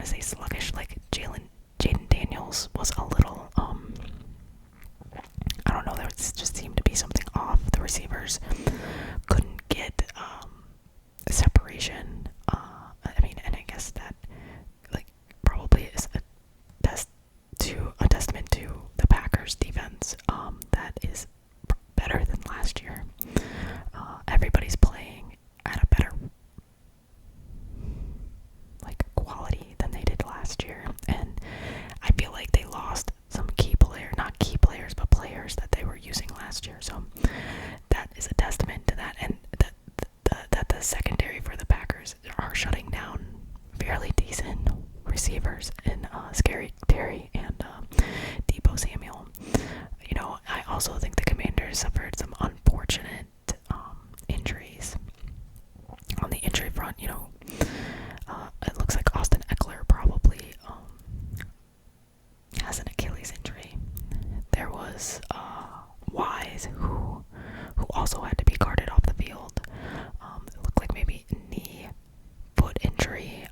say sluggish. Like Jaden Daniels was a little, I don't know, there just seemed to be something off. The receivers couldn't get separation. I mean, and I guess that like probably is a testament to the Packers defense that is better than last year. Everybody's playing at a better like quality than they did last year, and I feel like they lost some not key players, but players that they were using last year. So that is a testament to that, and that the secondary for the Packers are shutting down fairly decent receivers in Scary Terry and Debo Samuel. You know, I also think the Commanders suffered some unfortunate injuries on the injury front. You know, it looks like Austin Eckler probably has an Achilles injury. There was Wise who also had to be carted off the field. It looked like maybe knee, foot injury.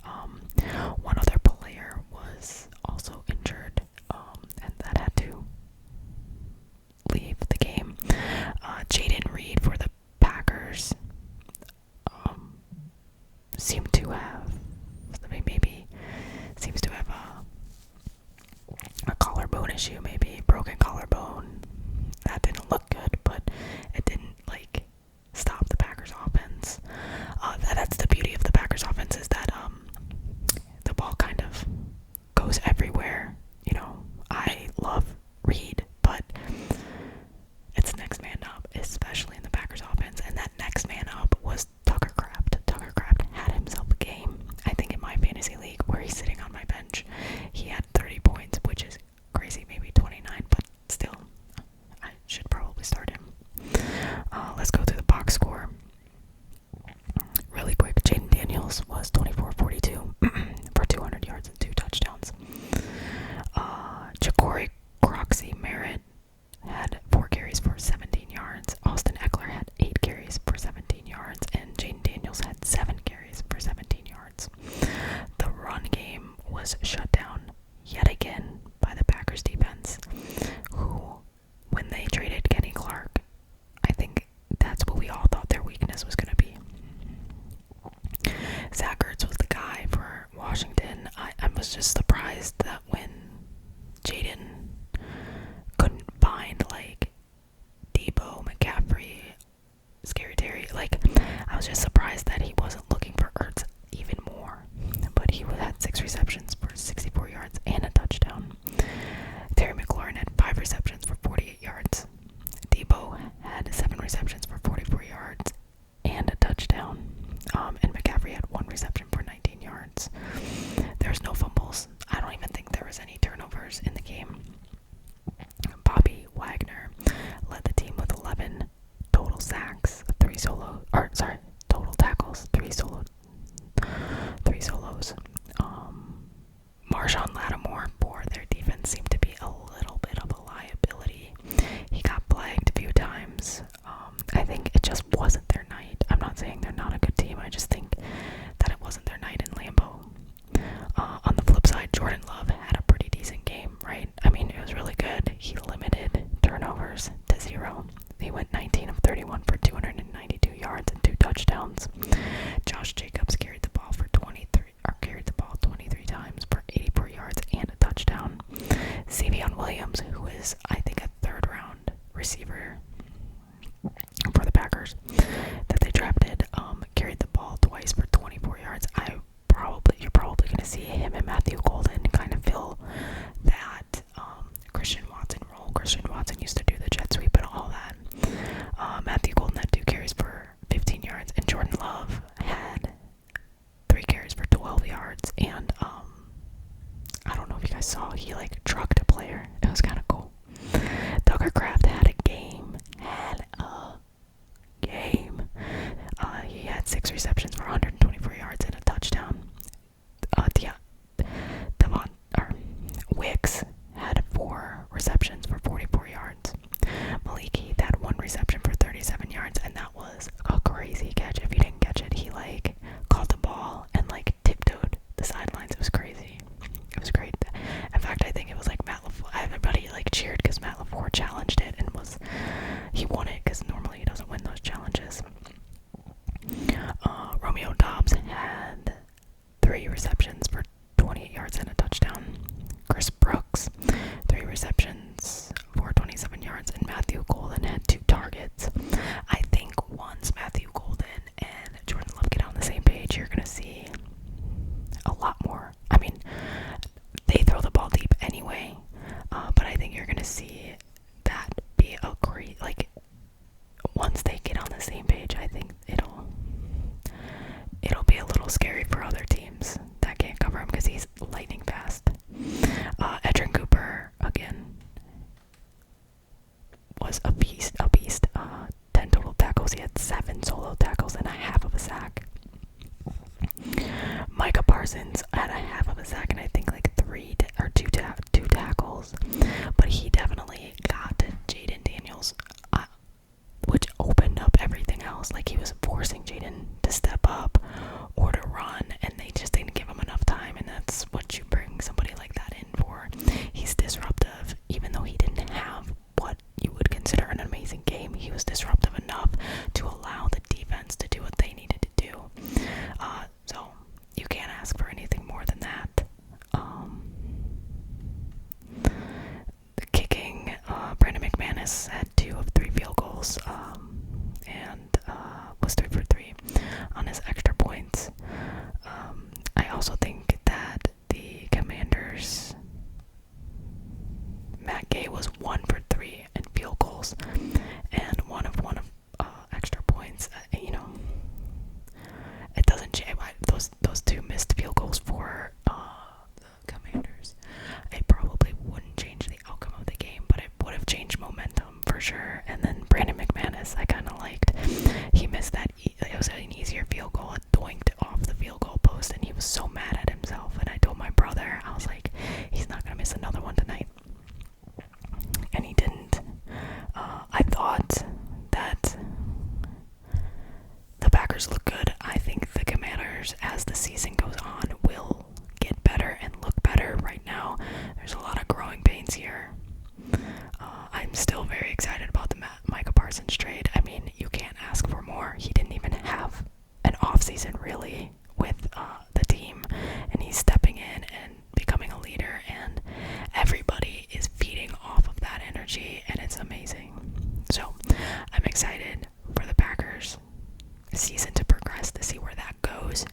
One other player was also injured, and that had to leave the game. Jaden Reed for the Packers seemed to have a collarbone issue, maybe broken collarbone. That didn't look good, but it didn't like stop the Packers offense. That's the beauty of the Packers offense, is that the ball kind of goes everywhere. You know, I love Reed, but it's next man up, especially in the Packers offense, and that next man up was Tucker Kraft. Tucker Kraft had himself a game, I think in my fantasy league, where he's sitting on my bench. He had 30 points, which is crazy, maybe 29, but still, I should probably start him. Let's go through the box score really quick. Jaden Daniels was 24-42 for 200 yards and 2 touchdowns. Ja'Cory Croxy Merritt had 4 carries for 17 yards. Austin Eckler had 8 carries for 17 yards, and Jaden Daniels had 7 carries for 17 yards. The run game was shut down yet again by the Packers defense, who, when they traded Kenny Clark, I think that's what we all thought their weakness was going to be. Zach Ertz was the guy for Washington. I was just surprised that when Jaden couldn't find like Debo, McCaffrey, Scary Terry, like I was just surprised that he wasn't looking for Ertz even more. But he had 6 receptions for 64 yards and a touchdown. Terry McLaurin had 5 receptions for 48 yards. Debo had 7 receptions for 44 yards and a touchdown. And McCaffrey had 1 reception for 19 yards. There's no fumbles. I don't even think there was any turnovers in the game. Bobby Wagner led the team with 11 total sacks, total tackles, 3 solos. Marshawn Lattimore for their defense seemed to be a little bit of a liability. He got flagged a few times. I think it just wasn't their night. I'm not saying they're not a good team. I just think that it wasn't their night in Lambeau. On the flip side, Jordan Love had a pretty decent game, right? I mean, it was really good. He limited turnovers to 0. He went 19 of 31 for 292 yards and 2 touchdowns. Josh Jacobs carried the ball 23 times for 84 yards and a touchdown. Xavier Williams, who is, I think, a 3rd round receiver for the Packers that they drafted, carried the ball twice for 24 yards. You're probably going to see him and Matthew Golden kind of fill that Christian Watson role. Christian Watson used to do the jet sweep and all that. Matthew Golden had 2 carries for 15 yards, and Jordan Love had 3 carries for 12 yards, and I don't know if you guys saw, he like trucked a player. It was kind of cool. Tucker Kraft had a game. He had 6 receptions for 124 yards and a touchdown. Wicks had 4 receptions for 44 yards. Malik Heath had 1 reception for 37 yards, and that was a crazy catch. If you didn't catch it, he like caught the ball and like tiptoed the sidelines. It was crazy. McManus had 2 of 3 field goals, and was 3 for 3 on his extra points. I also think that the Commanders, Matt Gay was 1 for 3 in field goals, and one of extra points. It doesn't change. Those 2 missed field goals for the Commanders. It probably wouldn't change the outcome of the game, but it would have changed momentum for sure. And then Brandon McManus, I kind of liked. He missed that. It was an easier field goal. It doinked off the field goal post, and he was so mad at himself. And I told my brother, I was like, he's not gonna miss another one tonight. And he didn't. I thought that the Packers look good. I think the Commanders, as the season goes on, will get better and look better. Right now, there's a lot of growing pains here. I'm still very excited about the Micah Parsons trade. I mean, you can't ask for more. He didn't even have an offseason really with the team, and he's stepping in and becoming a leader, and everybody is feeding off of that energy, and it's amazing. So I'm excited for the Packers season to progress, to see where that goes.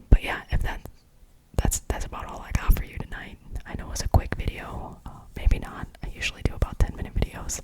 But yeah, if that's about all I got for you tonight. I know it was a quick video, maybe not. I usually do about 10-minute videos.